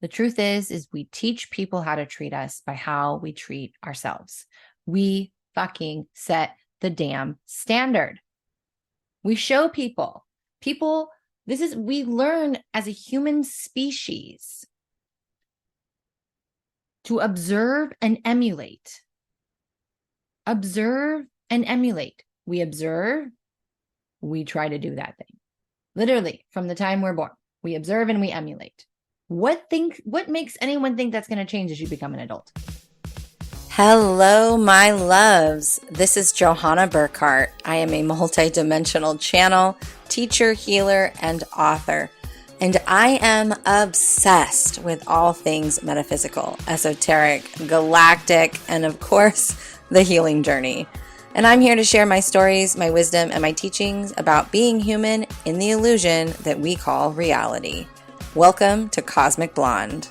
The truth is we teach people how to treat us by how we treat ourselves. We fucking set the damn standard. We show people, we learn as a human species to observe and emulate. Observe and emulate. We observe, we try to do that thing. Literally, from the time we're born, we observe and we emulate. What makes anyone think that's going to change as you become an adult? Hello, my loves. This is Johanna Burkhardt. I am a multidimensional channel, teacher, healer, and author. And I am obsessed with all things metaphysical, esoteric, galactic, and of course, the healing journey. And I'm here to share my stories, my wisdom, and my teachings about being human in the illusion that we call reality. Welcome to Cosmic Blonde.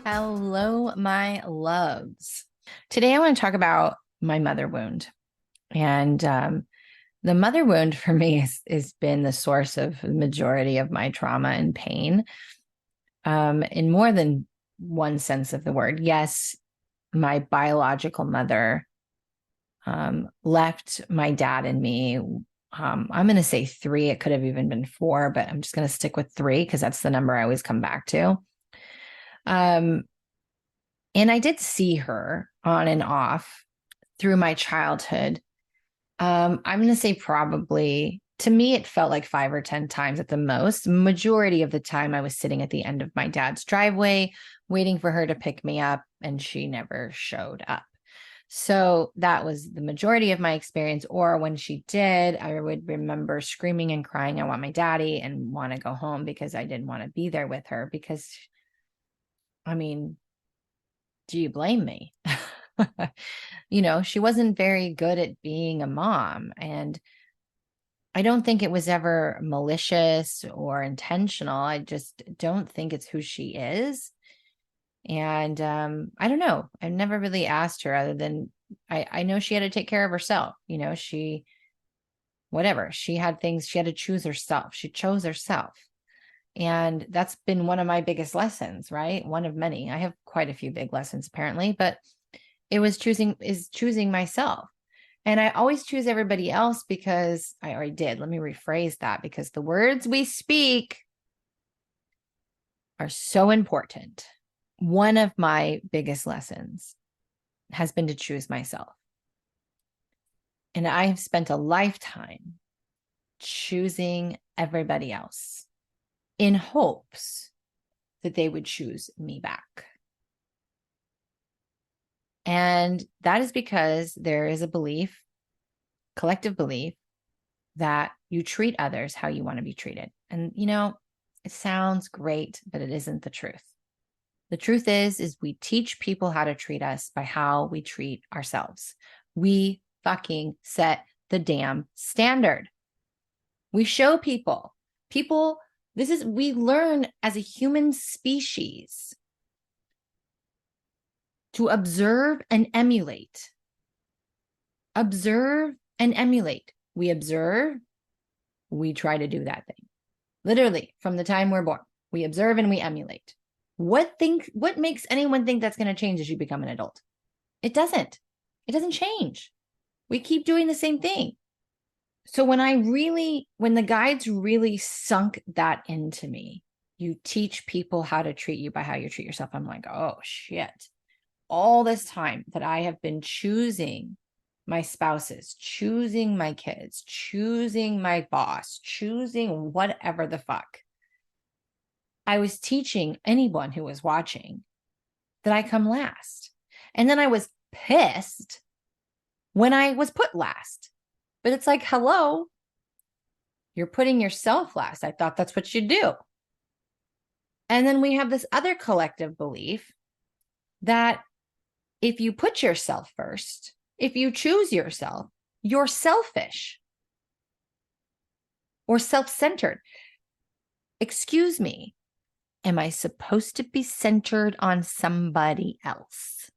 Hello, my loves. Today, I want to talk about my mother wound. And the mother wound for me has been the source of the majority of my trauma and pain in more than one sense of the word. Yes, my biological mother left my dad and me. I'm going to say 3. It could have even been 4, but I'm just going to stick with 3 because that's the number I always come back to. And I did see her on and off through my childhood. I'm going to say probably, to me, it felt like 5 or 10 times at the most. Majority of the time I was sitting at the end of my dad's driveway, waiting for her to pick me up, and she never showed up. So that was the majority of my experience. Or when she did, I would remember screaming and crying, I want my daddy, and want to go home because I didn't want to be there with her. Because, I mean, do you blame me? She wasn't very good at being a mom. And I don't think it was ever malicious or intentional. I just don't think it's who she is. And I don't know. I've never really asked her other than I know she had to take care of herself. She had things, she had to choose herself. She chose herself. And that's been one of my biggest lessons, right? One of many. I have quite a few big lessons apparently, but it was choosing myself. And I always choose everybody else because I already did. Let me rephrase that, because the words we speak are so important. One of my biggest lessons has been to choose myself. And I have spent a lifetime choosing everybody else in hopes that they would choose me back. And that is because there is a belief, collective belief, that you treat others how you want to be treated. And, it sounds great, but it isn't the truth. The truth is we teach people how to treat us by how we treat ourselves. We fucking set the damn standard. We show people, we learn as a human species to observe and emulate. Observe and emulate. We observe, we try to do that thing. Literally, from the time we're born, we observe and we emulate. What makes anyone think that's going to change as you become an adult? It doesn't. It doesn't change. We keep doing the same thing. So when the guides really sunk that into me, you teach people how to treat you by how you treat yourself. I'm like, oh shit. All this time that I have been choosing my spouses, choosing my kids, choosing my boss, choosing whatever the fuck, I was teaching anyone who was watching that I come last. And then I was pissed when I was put last. But it's like, hello, you're putting yourself last. I thought that's what you do. And then we have this other collective belief that if you put yourself first, if you choose yourself, you're selfish or self-centered. Excuse me. Am I supposed to be centered on somebody else?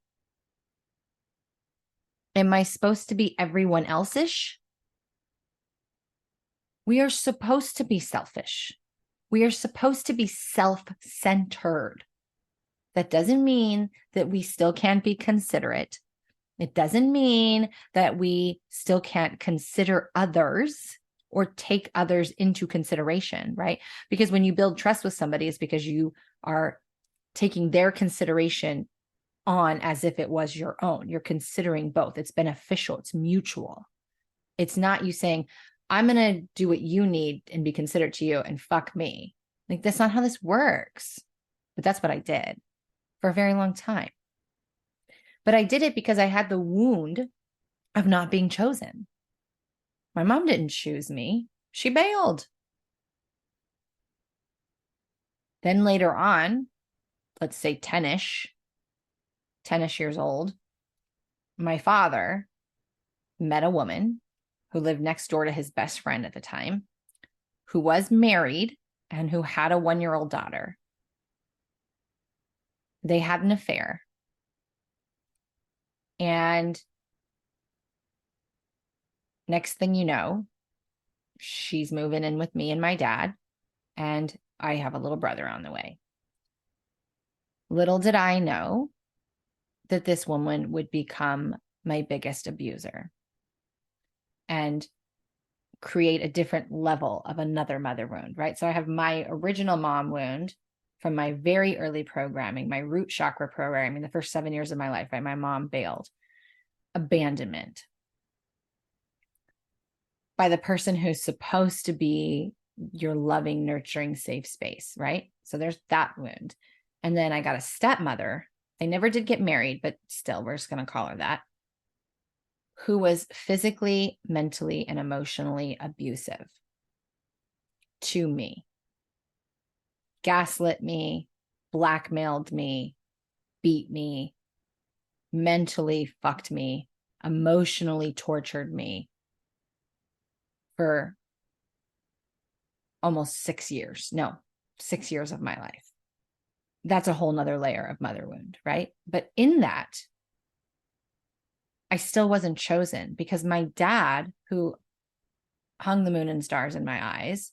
Am I supposed to be everyone else-ish? We are supposed to be selfish. We are supposed to be self-centered. That doesn't mean that we still can't be considerate. It doesn't mean that we still can't consider others or take others into consideration, right? Because when you build trust with somebody, it's because you are taking their consideration on as if it was your own. You're considering both. It's beneficial. It's mutual. It's not you saying, I'm going to do what you need and be considerate to you and fuck me. Like, that's not how this works. But that's what I did for a very long time. But I did it because I had the wound of not being chosen. My mom didn't choose me. She bailed. Then later on, let's say 10-ish years old, my father met a woman who lived next door to his best friend at the time, who was married and who had a 1-year-old daughter. They had an affair. And next thing you know, she's moving in with me and my dad, and I have a little brother on the way. Little did I know that this woman would become my biggest abuser and create a different level of another mother wound, right? So I have my original mom wound from my very early programming, my root chakra programming, the first 7 years of my life, right? My mom bailed. Abandonment by the person who's supposed to be your loving, nurturing, safe space, right? So there's that wound. And then I got a stepmother. They never did get married, but still, we're just going to call her that, who was physically, mentally, and emotionally abusive to me. Gaslit me, blackmailed me, beat me, mentally fucked me, emotionally tortured me for almost 6 years. No, 6 years of my life. That's a whole nother layer of mother wound, right? But in that, I still wasn't chosen because my dad, who hung the moon and stars in my eyes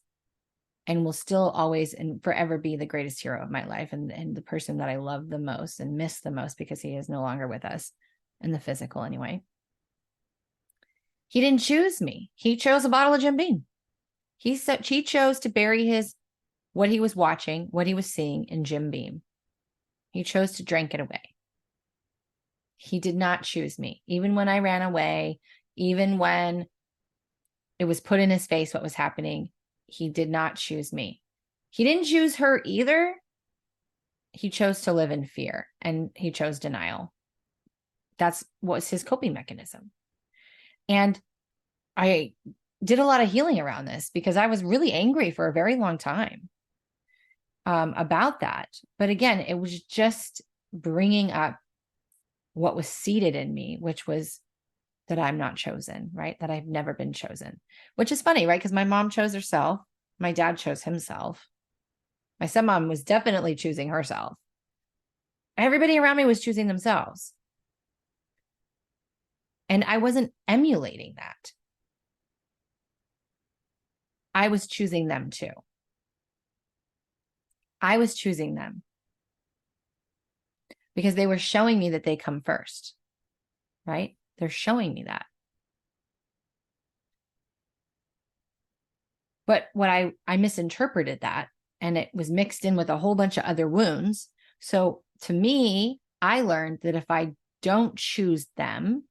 and will still always and forever be the greatest hero of my life and the person that I love the most and miss the most because he is no longer with us in the physical anyway. He didn't choose me. He chose a bottle of Jim Beam. He chose to bury what he was watching, what he was seeing in Jim Beam. He chose to drink it away. He did not choose me. Even when I ran away, even when it was put in his face what was happening, he did not choose me. He didn't choose her either. He chose to live in fear and he chose denial. That's what was his coping mechanism. And I did a lot of healing around this because I was really angry for a very long time about that. But again, it was just bringing up what was seated in me, which was that I'm not chosen, right? That I've never been chosen, which is funny, right? Because my mom chose herself. My dad chose himself. My stepmom was definitely choosing herself. Everybody around me was choosing themselves. And I wasn't emulating that. I was choosing them too. I was choosing them because they were showing me that they come first, right? They're showing me that. But what I misinterpreted that, and it was mixed in with a whole bunch of other wounds. So to me, I learned that if I don't choose them,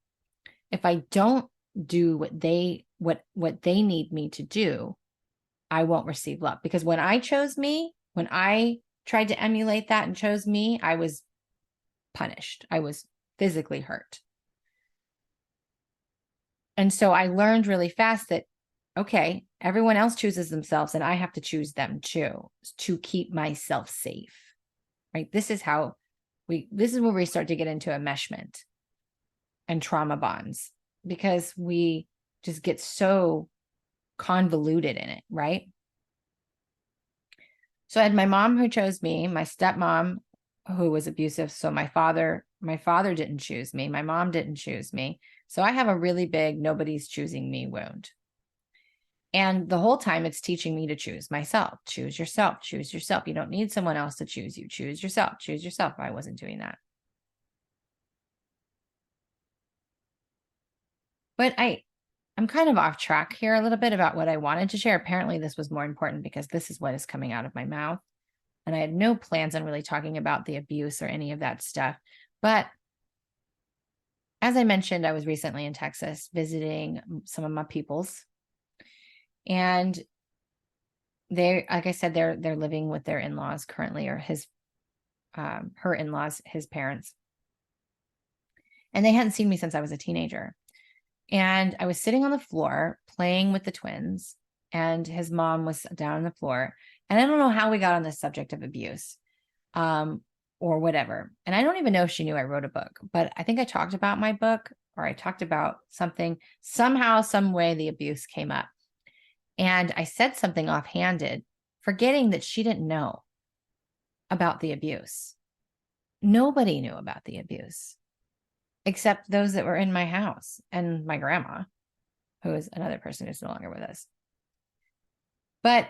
if I don't do what they need me to do, I won't receive love. Because when I chose me, when I tried to emulate that and chose me, I was punished. I was physically hurt. And so I learned really fast that, okay, everyone else chooses themselves and I have to choose them too, to keep myself safe, right? This is where we start to get into enmeshment and trauma bonds because we just get so convoluted in it, right? So I had my mom who chose me, my stepmom who was abusive. So my father didn't choose me. My mom didn't choose me. So I have a really big nobody's choosing me wound. And the whole time it's teaching me to choose myself. Choose yourself. Choose yourself. You don't need someone else to choose you. Choose yourself. Choose yourself. I wasn't doing that. But I'm kind of off track here a little bit about what I wanted to share. Apparently, this was more important because this is what is coming out of my mouth. And I had no plans on really talking about the abuse or any of that stuff. But as I mentioned, I was recently in Texas visiting some of my peoples. And they, like I said, they're living with their in-laws currently, or her in-laws, his parents. And they hadn't seen me since I was a teenager. And I was sitting on the floor playing with the twins, and his mom was down on the floor. And I don't know how we got on this subject of abuse, or whatever. And I don't even know if she knew I wrote a book, but I think I talked about my book, or I talked about something. Somehow, some way, the abuse came up. And I said something offhanded, forgetting that she didn't know about the abuse. Nobody knew about the abuse except those that were in my house and my grandma, who is another person who's no longer with us. But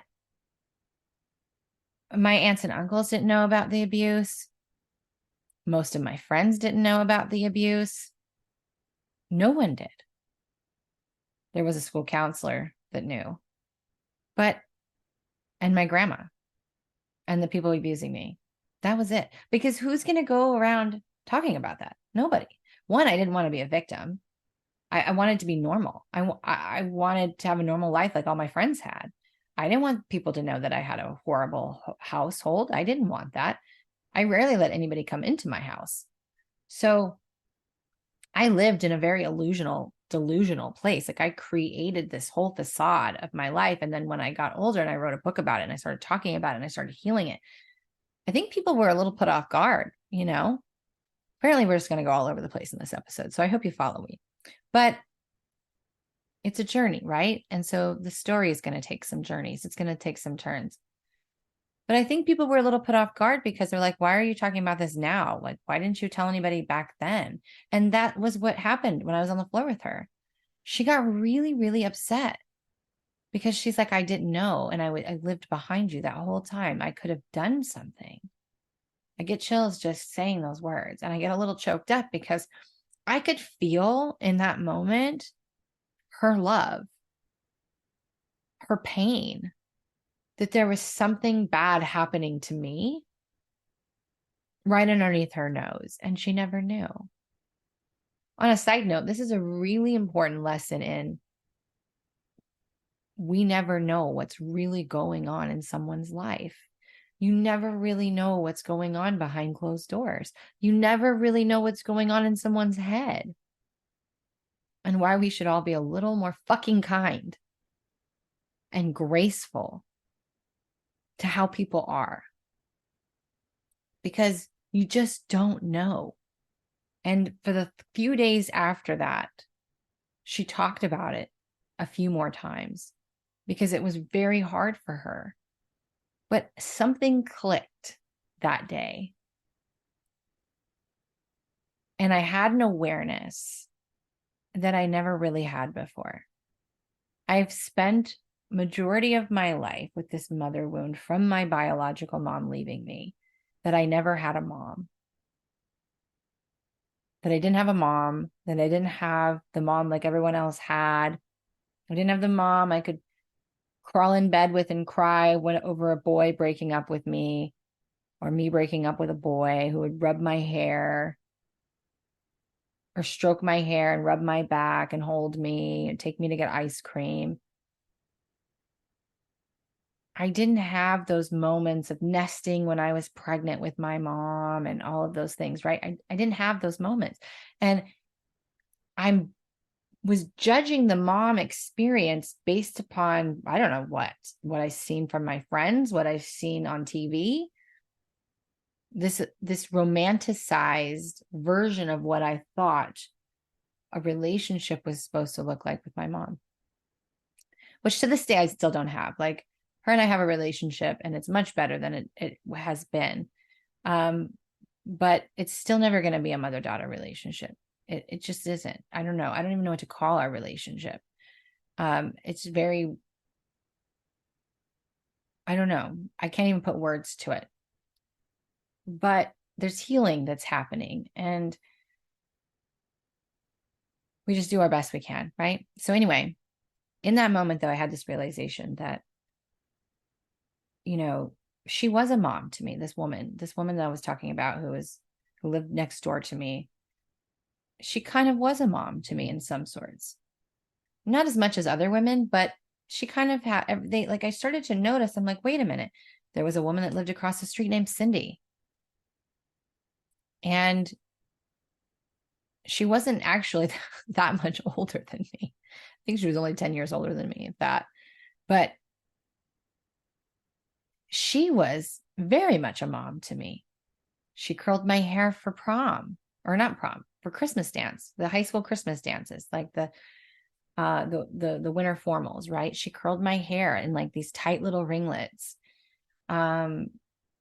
my aunts and uncles didn't know about the abuse. Most of my friends didn't know about the abuse. No one did. There was a school counselor that knew, and my grandma and the people abusing me. That was it. Because who's going to go around talking about that? Nobody. One, I didn't want to be a victim. I wanted to be normal. I wanted to have a normal life like all my friends had. I didn't want people to know that I had a horrible household. I didn't want that. I rarely let anybody come into my house. So I lived in a very delusional place. Like I created this whole facade of my life. And then when I got older and I wrote a book about it and I started talking about it and I started healing it, I think people were a little put off guard, Apparently we're just going to go all over the place in this episode. So I hope you follow me. But it's a journey, right? And so the story is going to take some journeys. It's going to take some turns. But I think people were a little put off guard because they're like, why are you talking about this now? Like, why didn't you tell anybody back then? And that was what happened when I was on the floor with her. She got really, really upset because she's like, I didn't know. And I lived behind you that whole time. I could have done something. I get chills just saying those words. And I get a little choked up because I could feel in that moment her love, her pain, that there was something bad happening to me right underneath her nose, and she never knew. On a side note, this is a really important lesson in we never know what's really going on in someone's life. You never really know what's going on behind closed doors. You never really know what's going on in someone's head. And why we should all be a little more fucking kind and graceful to how people are. Because you just don't know. And for the few days after that, she talked about it a few more times because it was very hard for her. But something clicked that day. And I had an awareness that I never really had before. I've spent majority of my life with this mother wound from my biological mom leaving me, that I never had a mom, that I didn't have a mom, that I didn't have the mom like everyone else had. I didn't have the mom I could crawl in bed with and cry over a boy breaking up with me, or me breaking up with a boy who would rub my hair or stroke my hair and rub my back and hold me and take me to get ice cream. I didn't have those moments of nesting when I was pregnant with my mom and all of those things, right? I didn't have those moments. And I was judging the mom experience based upon, I don't know what I've seen from my friends, what I've seen on TV, this romanticized version of what I thought a relationship was supposed to look like with my mom, which to this day I still don't have. Like, her and I have a relationship and it's much better than it has been. But it's still never going to be a mother-daughter relationship. It just isn't. I don't know. I don't even know what to call our relationship. It's very I don't know. I can't even put words to it. But there's healing that's happening, and we just do our best we can, right? So anyway, in that moment though, I had this realization that, you know, she was a mom to me. This woman that I was talking about, who lived next door to me, she kind of was a mom to me in some sorts. Not as much as other women, but she kind of had everything. Like, I started to notice, I'm like, wait a minute. There was a woman that lived across the street named Cindy. And she wasn't actually that much older than me. I think she was only 10 years older than me, if that. But she was very much a mom to me. She curled my hair for prom, or not prom, for Christmas dance, the high school Christmas dances, like the winter formals, right? She curled my hair in like these tight little ringlets. Um,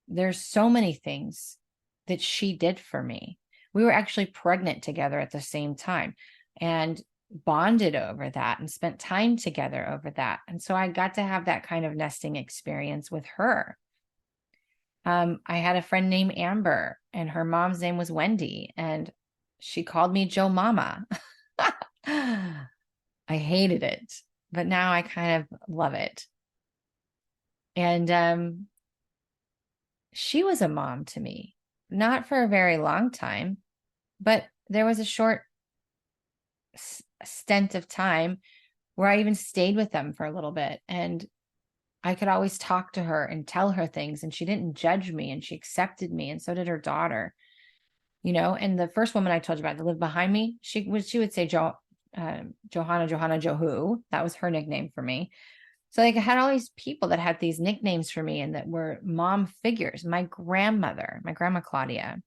there's so many things that she did for me. We were actually pregnant together at the same time and bonded over that and spent time together over that. And so I got to have that kind of nesting experience with her. I had a friend named Amber, and her mom's name was Wendy, and she called me Joe Mama. I hated it, but now I kind of love it. And she was a mom to me, not for a very long time, but there was a short stint of time where I even stayed with them for a little bit, and I could always talk to her and tell her things, and she didn't judge me, and she accepted me, and so did her daughter, you know. And the first woman I told you about that lived behind me, she would say Johanna Joe who, that was her nickname for me. So like I had all these people that had these nicknames for me and that were mom figures. My grandma Claudia,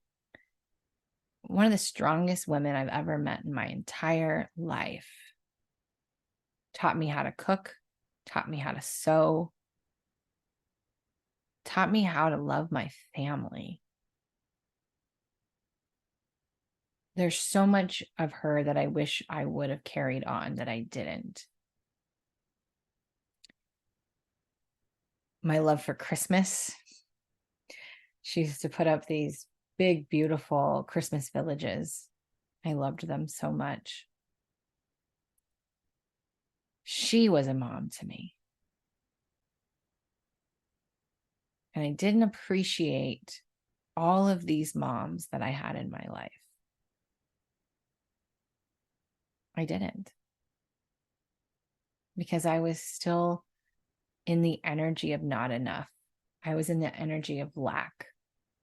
one of the strongest women I've ever met in my entire life, taught me how to cook, taught me how to sew, taught me how to love my family. There's so much of her that I wish I would have carried on that I didn't. My love for Christmas. She used to put up these big, beautiful Christmas villages. I loved them so much. She was a mom to me. And I didn't appreciate all of these moms that I had in my life. I didn't. Because I was still in the energy of not enough. I was in the energy of lack,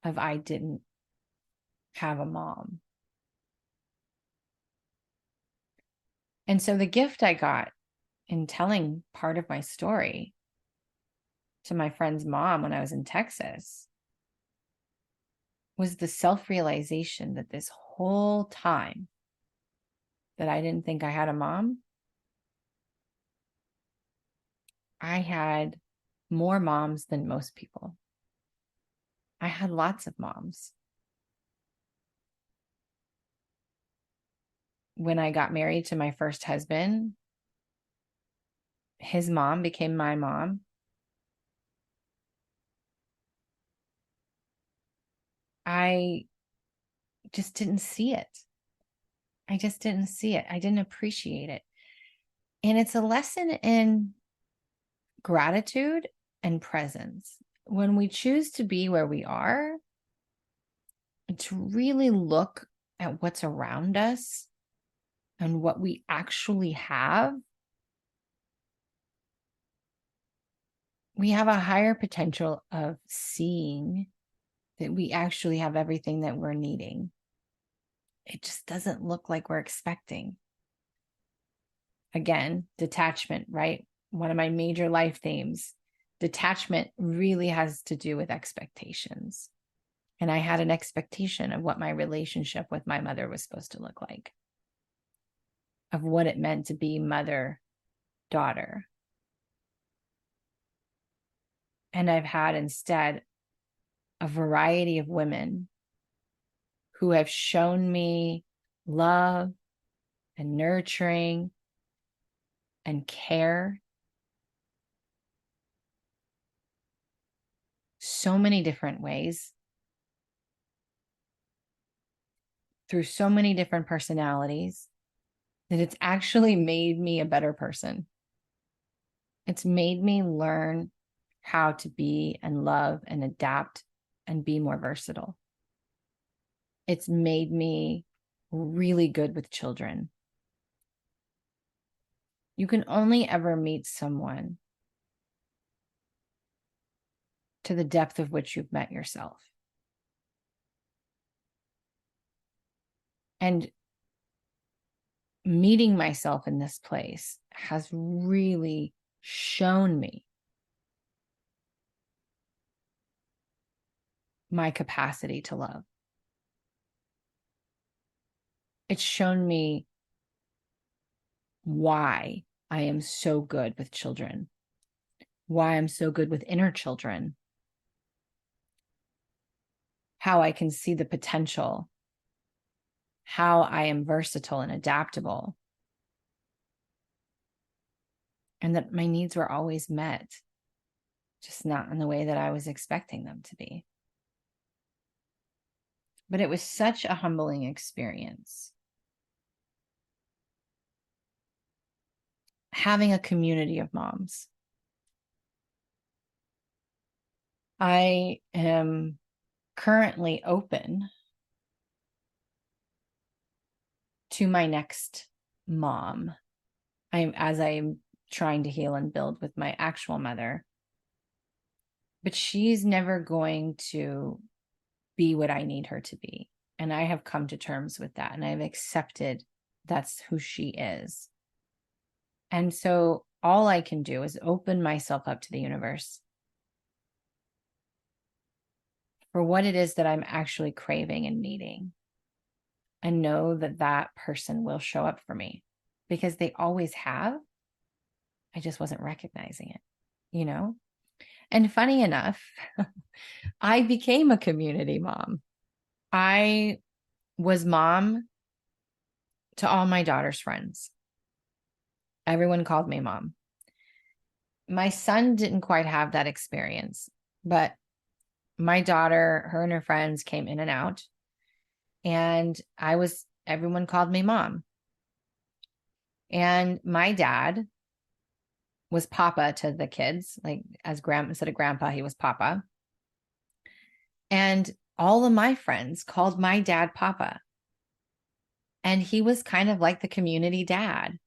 of I didn't have a mom. And so the gift I got in telling part of my story to my friend's mom when I was in Texas was the self-realization that this whole time that I didn't think I had a mom, I had more moms than most people. I had lots of moms. When I got married to my first husband, his mom became my mom. I just didn't see it. I just didn't see it. I didn't appreciate it. And it's a lesson in gratitude and presence. When we choose to be where we are, to really look at what's around us and what we actually have, we have a higher potential of seeing that we actually have everything that we're needing. It just doesn't look like we're expecting. Again, detachment, right? One of my major life themes. Detachment really has to do with expectations. And I had an expectation of what my relationship with my mother was supposed to look like, of what it meant to be mother, daughter. And I've had instead a variety of women who have shown me love and nurturing and care so many different ways, through so many different personalities, that it's actually made me a better person. It's made me learn how to be and love and adapt and be more versatile. It's made me really good with children. You can only ever meet someone to the depth of which you've met yourself. And meeting myself in this place has really shown me my capacity to love. It's shown me why I am so good with children, why I'm so good with inner children, how I can see the potential, how I am versatile and adaptable, and that my needs were always met, just not in the way that I was expecting them to be. But it was such a humbling experience. Having a community of moms. I am currently open to my next mom. As I'm trying to heal and build with my actual mother. But she's never going to be what I need her to be. And I have come to terms with that. And I've accepted that's who she is. And so all I can do is open myself up to the universe for what it is that I'm actually craving and needing, and know that that person will show up for me, because they always have. I just wasn't recognizing it, you know? And funny enough, I became a community mom. I was mom to all my daughter's friends. Everyone called me mom. My son didn't quite have that experience, but my daughter, her and her friends came in and out, and everyone called me mom. And my dad was papa to the kids, like instead of grandpa, he was papa. And all of my friends called my dad papa. And he was kind of like the community dad.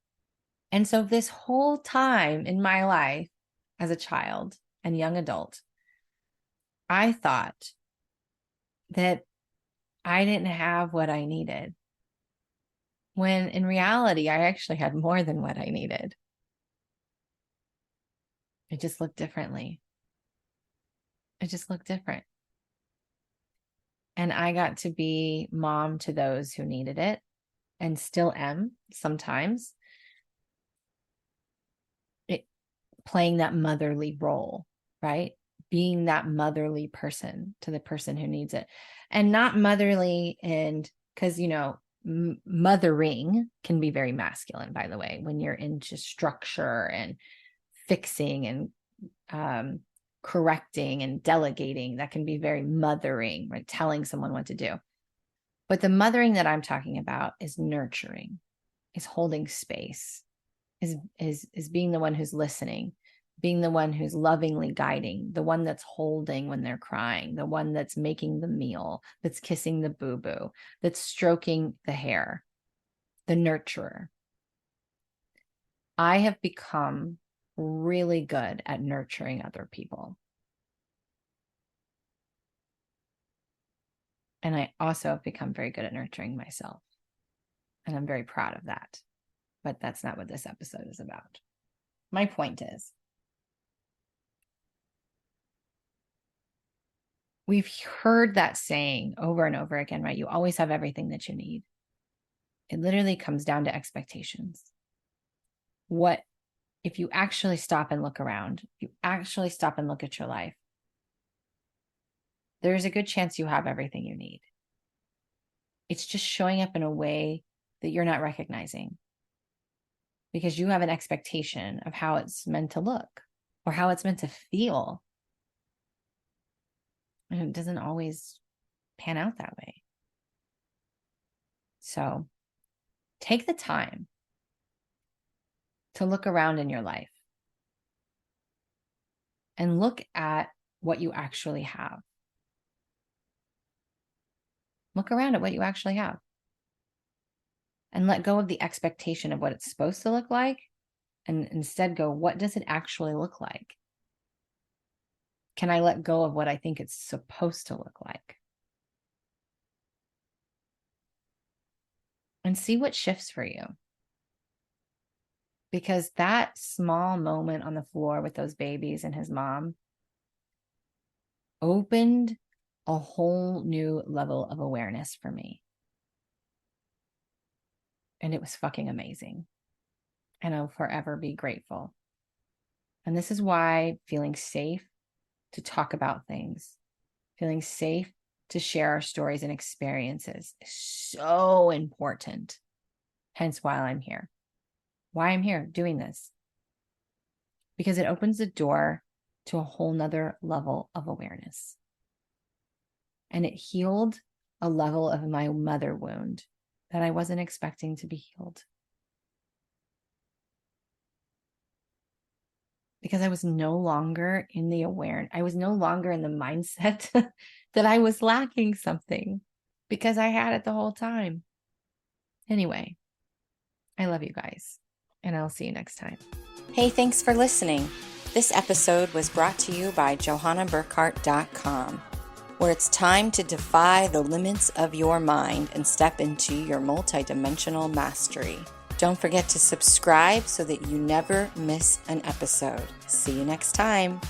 And so this whole time in my life as a child and young adult, I thought that I didn't have what I needed, when in reality, I actually had more than what I needed. It just looked differently. It just looked different. And I got to be mom to those who needed it, and still am sometimes, playing that motherly role, right? Being that motherly person to the person who needs it. And not motherly, and because, mothering can be very masculine, by the way, when you're into structure and fixing and correcting and delegating. That can be very mothering, right? Telling someone what to do. But the mothering that I'm talking about is nurturing, is holding space, is being the one who's listening, being the one who's lovingly guiding, the one that's holding when they're crying, the one that's making the meal, that's kissing the boo-boo, that's stroking the hair, the nurturer. I have become really good at nurturing other people. And I also have become very good at nurturing myself. And I'm very proud of that. But that's not what this episode is about. My point is, we've heard that saying over and over again, right? You always have everything that you need. It literally comes down to expectations. What if you actually stop and look around? If you actually stop and look at your life, there's a good chance you have everything you need. It's just showing up in a way that you're not recognizing, because you have an expectation of how it's meant to look or how it's meant to feel. And it doesn't always pan out that way. So take the time to look around in your life and look at what you actually have. Look around at what you actually have and let go of the expectation of what it's supposed to look like, and instead go, what does it actually look like? Can I let go of what I think it's supposed to look like? And see what shifts for you. Because that small moment on the floor with those babies and his mom opened a whole new level of awareness for me. And it was fucking amazing. And I'll forever be grateful. And this is why feeling safe to talk about things, feeling safe to share our stories and experiences is so important. Hence why I'm here. Why I'm here doing this. Because it opens the door to a whole nother level of awareness. And it healed a level of my mother wound that I wasn't expecting to be healed. Because I was no longer in the awareness. I was no longer in the mindset that I was lacking something, because I had it the whole time. Anyway, I love you guys, and I'll see you next time. Hey, thanks for listening. This episode was brought to you by johannaburkhardt.com, where it's time to defy the limits of your mind and step into your multidimensional mastery. Don't forget to subscribe so that you never miss an episode. See you next time.